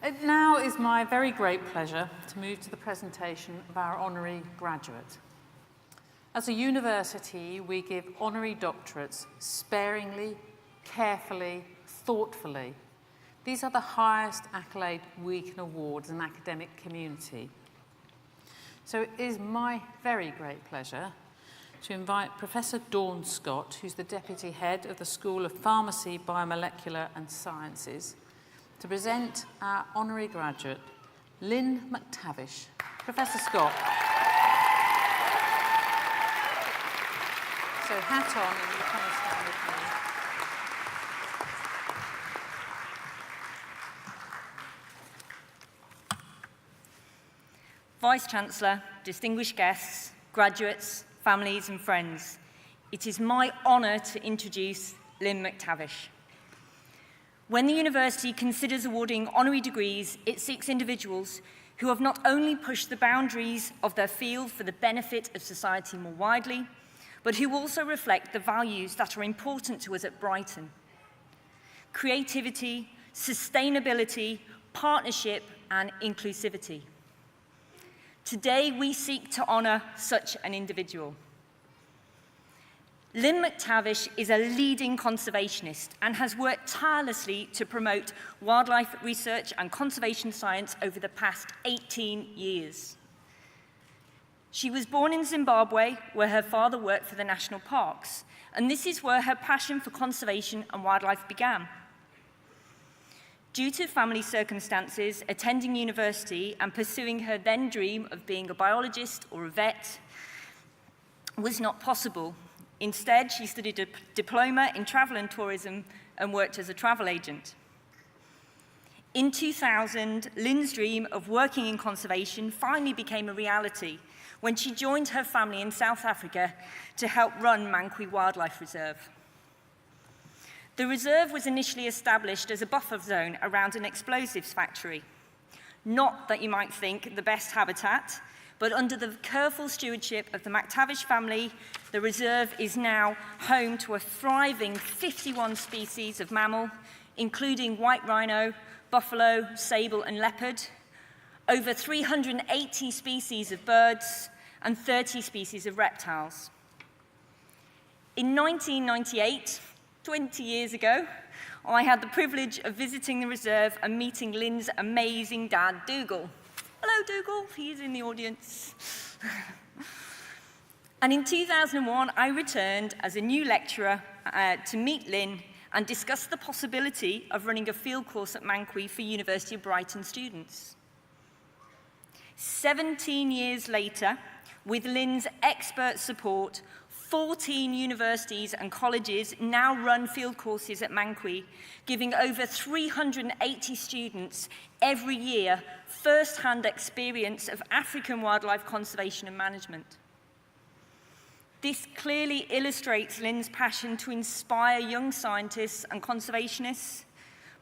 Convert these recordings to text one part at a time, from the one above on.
It now is my very great pleasure to move to the presentation of our honorary graduate. As a university, we give honorary doctorates sparingly, carefully, thoughtfully. These are the highest accolade we can award as an academic community. So it is my very great pleasure to invite Professor Dawn Scott, who's the Deputy Head of the School of Pharmacy, Biomolecular and Sciences, to present our honorary graduate, Lynne MacTavish. Professor Scott. So hat on and you come and stand with me. Vice-Chancellor, distinguished guests, graduates, families and friends, it is my honour to introduce Lynne MacTavish. When the university considers awarding honorary degrees, it seeks individuals who have not only pushed the boundaries of their field for the benefit of society more widely, but who also reflect the values that are important to us at Brighton: creativity, sustainability, partnership and inclusivity. Today, we seek to honour such an individual. Lynne MacTavish is a leading conservationist and has worked tirelessly to promote wildlife research and conservation science over the past 18 years. She was born in Zimbabwe, where her father worked for the national parks, and this is where her passion for conservation and wildlife began. Due to family circumstances, attending university and pursuing her then dream of being a biologist or a vet was not possible. Instead, she studied a diploma in travel and tourism and worked as a travel agent. In 2000, Lynne's dream of working in conservation finally became a reality when she joined her family in South Africa to help run Manqui Wildlife Reserve. The reserve was initially established as a buffer zone around an explosives factory. Not that you might think the best habitat, but under the careful stewardship of the MacTavish family, the reserve is now home to a thriving 51 species of mammal, including white rhino, buffalo, sable and leopard, over 380 species of birds, and 30 species of reptiles. In 1998, 20 years ago, I had the privilege of visiting the reserve and meeting Lynne's amazing dad, Dougal. Hello, Dougal, he's in the audience. And in 2001, I returned as a new lecturer to meet Lynne and discuss the possibility of running a field course at Manqui for University of Brighton students. 17 years later, with Lynne's expert support, 14 universities and colleges now run field courses at Manqui, giving over 380 students every year first-hand experience of African wildlife conservation and management. This clearly illustrates Lynne's passion to inspire young scientists and conservationists,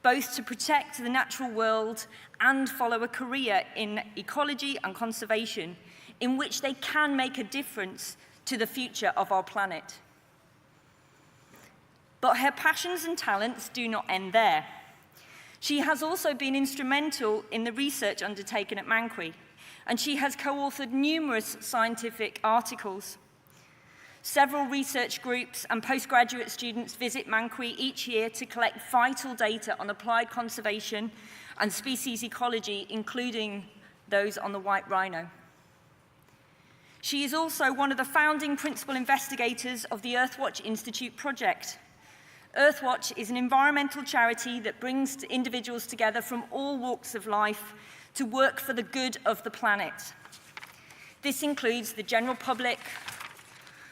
both to protect the natural world and follow a career in ecology and conservation in which they can make a difference to the future of our planet. But her passions and talents do not end there. She has also been instrumental in the research undertaken at Manqui, and she has co-authored numerous scientific articles. Several research groups and postgraduate students visit Manqui each year to collect vital data on applied conservation and species ecology, including those on the white rhino. She is also one of the founding principal investigators of the Earthwatch Institute project. Earthwatch is an environmental charity that brings individuals together from all walks of life to work for the good of the planet. This includes the general public,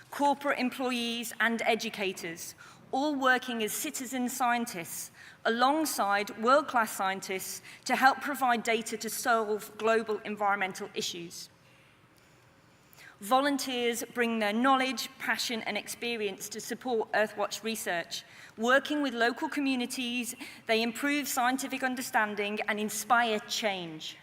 corporate employees and educators, all working as citizen scientists alongside world-class scientists to help provide data to solve global environmental issues. Volunteers bring their knowledge, passion and experience to support Earthwatch research. Working with local communities, they improve scientific understanding and inspire change.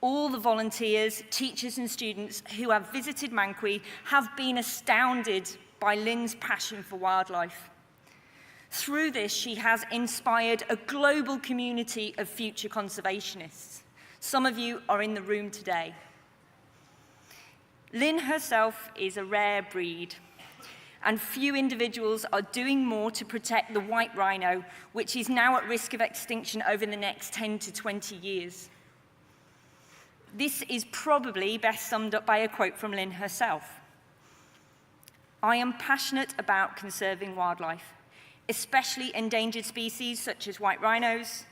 All the volunteers, teachers and students who have visited Manqui have been astounded by Lynne's passion for wildlife. Through this, she has inspired a global community of future conservationists. Some of you are in the room today. Lynne herself is a rare breed, and few individuals are doing more to protect the white rhino, which is now at risk of extinction over the next 10 to 20 years. This is probably best summed up by a quote from Lynne herself. "I am passionate about conserving wildlife, especially endangered species such as white rhinos.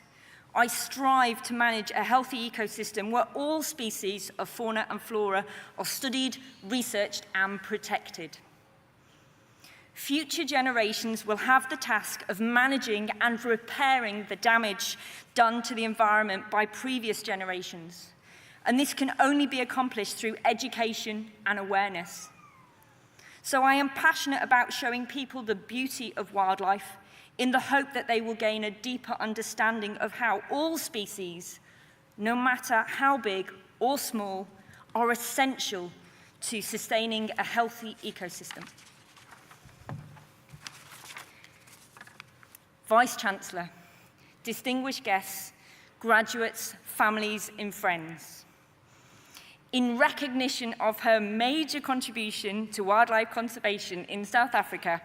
I strive to manage a healthy ecosystem where all species of fauna and flora are studied, researched, and protected. Future generations will have the task of managing and repairing the damage done to the environment by previous generations, and this can only be accomplished through education and awareness. So I am passionate about showing people the beauty of wildlife in the hope that they will gain a deeper understanding of how all species, no matter how big or small, are essential to sustaining a healthy ecosystem." Vice-Chancellor, distinguished guests, graduates, families, and friends. In recognition of her major contribution to wildlife conservation in South Africa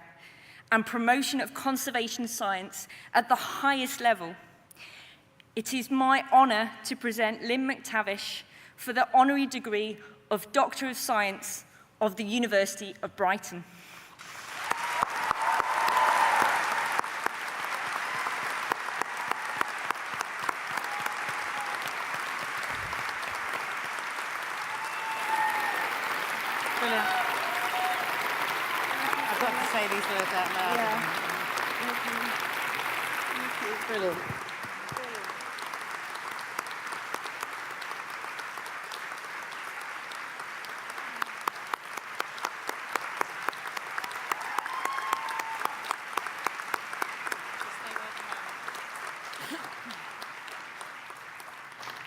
and promotion of conservation science at the highest level, it is my honour to present Lynne MacTavish for the honorary degree of Doctor of Science of the University of Brighton. Brilliant. I've got to say these words out loud. Yeah. Brilliant.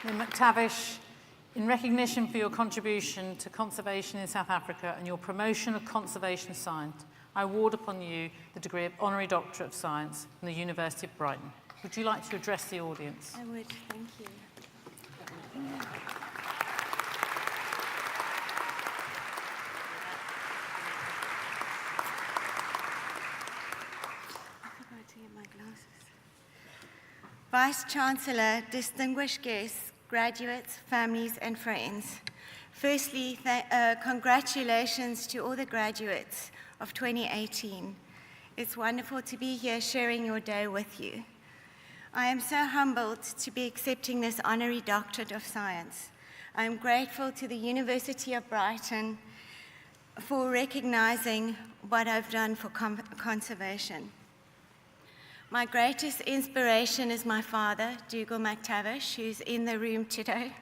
Lynne MacTavish, in recognition for your contribution to conservation in South Africa and your promotion of conservation science, I award upon you the degree of Honorary Doctor of Science from the University of Brighton. Would you like to address the audience? I would, thank you. I forgot to get my glasses. Vice-Chancellor, distinguished guests, graduates, families, and friends. Firstly, congratulations to all the graduates of 2018. It's wonderful to be here sharing your day with you. I am so humbled to be accepting this honorary doctorate of science. I am grateful to the University of Brighton for recognizing what I've done for conservation. My greatest inspiration is my father, Lynne MacTavish, who's in the room today.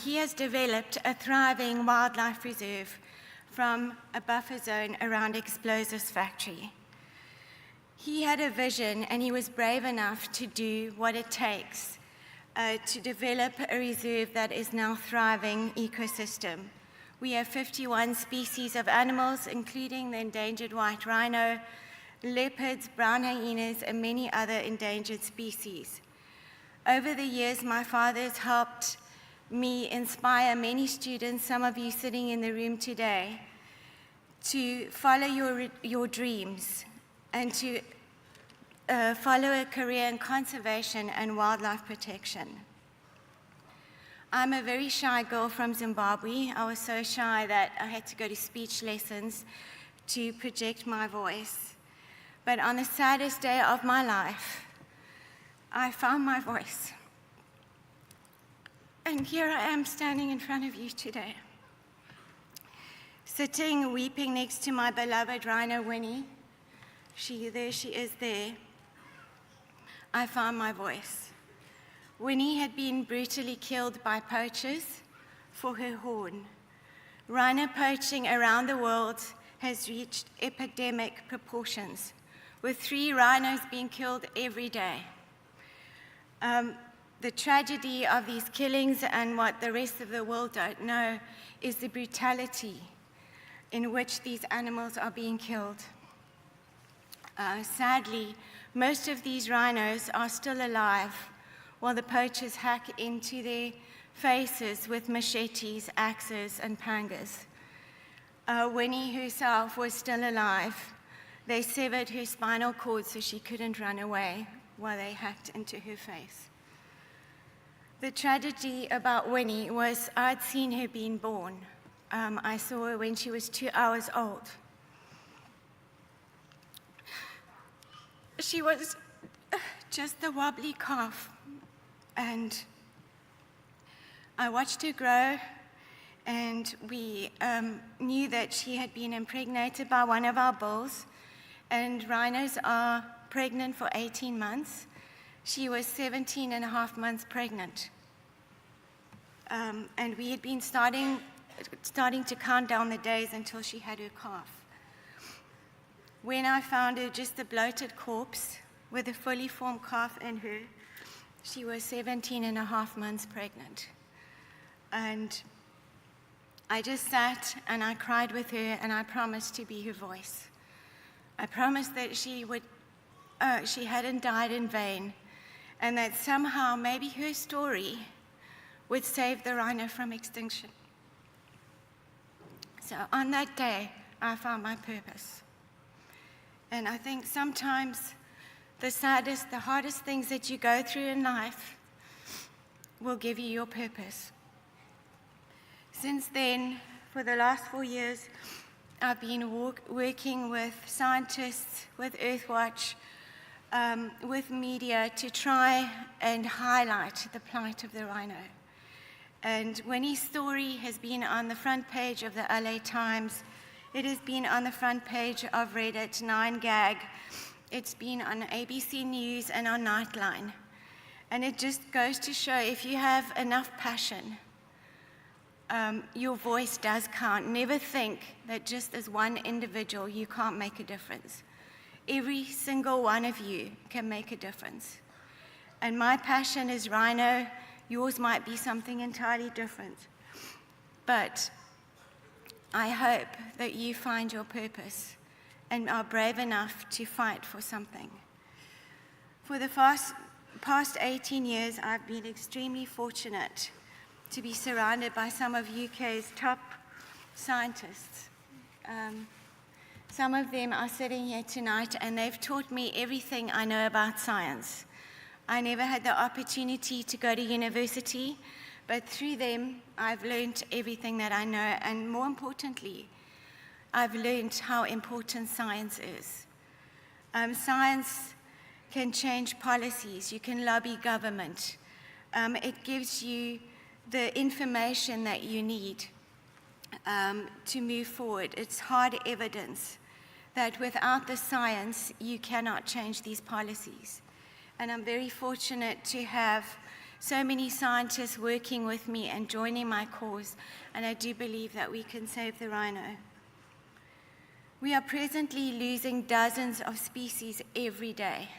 He has developed a thriving wildlife reserve from a buffer zone around explosives factory. He had a vision and he was brave enough to do what it takes to develop a reserve that is now thriving ecosystem. We have 51 species of animals, including the endangered white rhino, leopards, brown hyenas, and many other endangered species. Over the years, my father has helped me inspire many students, some of you sitting in the room today, to follow your dreams and to follow a career in conservation and wildlife protection. I'm a very shy girl from Zimbabwe. I was so shy that I had to go to speech lessons to project my voice. But on the saddest day of my life, I found my voice. And here I am standing in front of you today, sitting, weeping next to my beloved rhino, Winnie. There she is there. I found my voice. Winnie had been brutally killed by poachers for her horn. Rhino poaching around the world has reached epidemic proportions, with 3 rhinos being killed every day. The tragedy of these killings and what the rest of the world don't know is the brutality in which these animals are being killed. Sadly, most of these rhinos are still alive while the poachers hack into their faces with machetes, axes, and pangas. Winnie herself was still alive. They severed her spinal cord so she couldn't run away while they hacked into her face. The tragedy about Winnie was I'd seen her being born. I saw her when she was 2 hours old. She was just a wobbly calf, and I watched her grow, and we knew that she had been impregnated by one of our bulls, and rhinos are pregnant for 18 months. She was 17 and a half months pregnant, and we had been starting to count down the days until she had her calf. When I found her just a bloated corpse with a fully formed calf in her, she was 17 and a half months pregnant. And I just sat and I cried with her, and I promised to be her voice. I promised that she hadn't died in vain, and that somehow maybe her story would save the rhino from extinction. So on that day, I found my purpose. And I think sometimes the saddest, the hardest things that you go through in life will give you your purpose. Since then, for the last 4 years, I've been working with scientists, with Earthwatch, with media to try and highlight the plight of the rhino. And Winnie's story has been on the front page of the LA Times. It has been on the front page of Reddit, 9gag. It's been on ABC News and on Nightline. And it just goes to show if you have enough passion, your voice does count. Never think that just as one individual you can't make a difference. Every single one of you can make a difference. And my passion is rhino. Yours might be something entirely different. But I hope that you find your purpose and are brave enough to fight for something. For the past 18 years, I've been extremely fortunate to be surrounded by some of UK's top scientists. Some of them are sitting here tonight, and they've taught me everything I know about science. I never had the opportunity to go to university, but through them, I've learned everything that I know, and more importantly, I've learned how important science is. Science can change policies. You can lobby government. It gives you the information that you need to move forward. It's hard evidence that without the science, you cannot change these policies. And I'm very fortunate to have so many scientists working with me and joining my cause, and I do believe that we can save the rhino. We are presently losing dozens of species every day.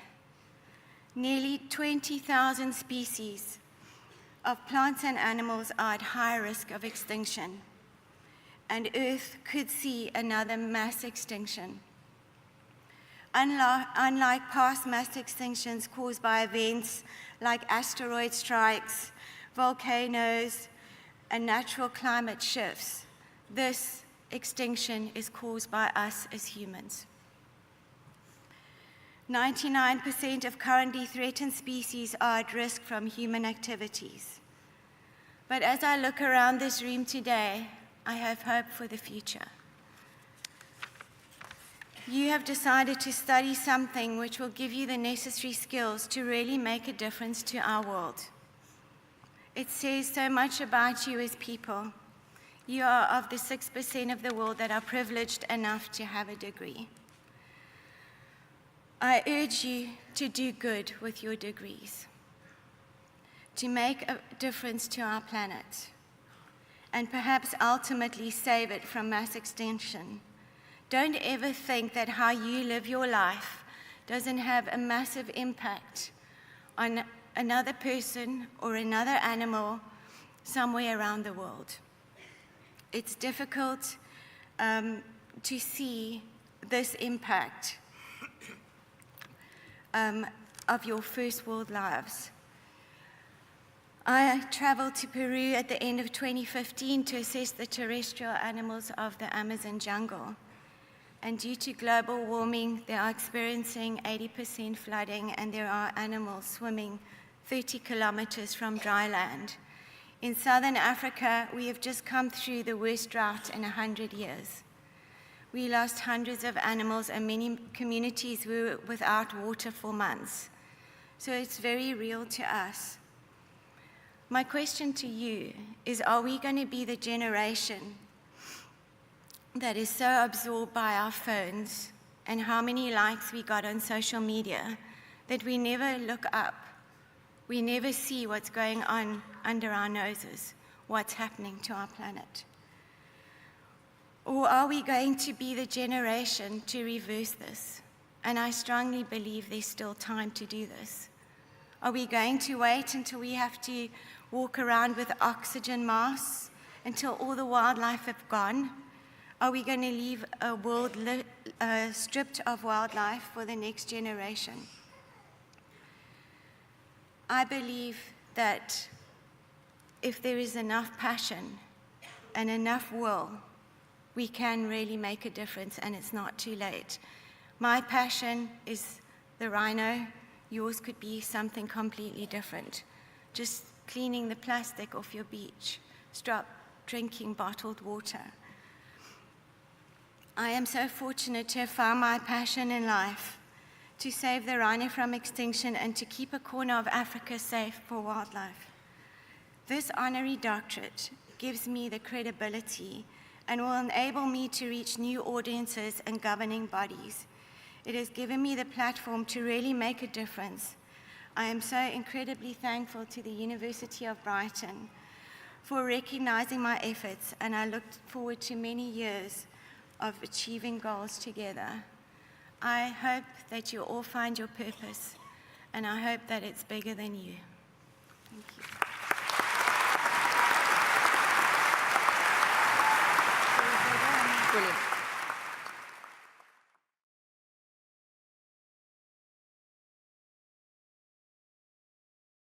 Nearly 20,000 species of plants and animals are at high risk of extinction, and Earth could see another mass extinction. Unlike past mass extinctions caused by events like asteroid strikes, volcanoes, and natural climate shifts, this extinction is caused by us as humans. 99% of currently threatened species are at risk from human activities. But as I look around this room today, I have hope for the future. You have decided to study something which will give you the necessary skills to really make a difference to our world. It says so much about you as people. You are of the 6% of the world that are privileged enough to have a degree. I urge you to do good with your degrees, to make a difference to our planet, and perhaps ultimately save it from mass extinction. Don't ever think that how you live your life doesn't have a massive impact on another person or another animal somewhere around the world. It's difficult to see this impact of your first world lives. I traveled to Peru at the end of 2015 to assess the terrestrial animals of the Amazon jungle. And due to global warming, they are experiencing 80% flooding, and there are animals swimming 30 kilometers from dry land. In southern Africa, we have just come through the worst drought in 100 years. We lost hundreds of animals, and many communities were without water for months. So it's very real to us. My question to you is, are we going to be the generation that is so absorbed by our phones and how many likes we got on social media that we never look up? We never see what's going on under our noses, what's happening to our planet. Or are we going to be the generation to reverse this? And I strongly believe there's still time to do this. Are we going to wait until we have to walk around with oxygen masks until all the wildlife have gone? Are we going to leave a world stripped of wildlife for the next generation? I believe that if there is enough passion and enough will, we can really make a difference, and it's not too late. My passion is the rhino. Yours could be something completely different. Just cleaning the plastic off your beach. Stop drinking bottled water. I am so fortunate to have found my passion in life, to save the rhino from extinction and to keep a corner of Africa safe for wildlife. This honorary doctorate gives me the credibility and will enable me to reach new audiences and governing bodies. It has given me the platform to really make a difference. I am so incredibly thankful to the University of Brighton for recognizing my efforts, and I look forward to many years of achieving goals together. I hope that you all find your purpose, and I hope that it's bigger than you. Thank you.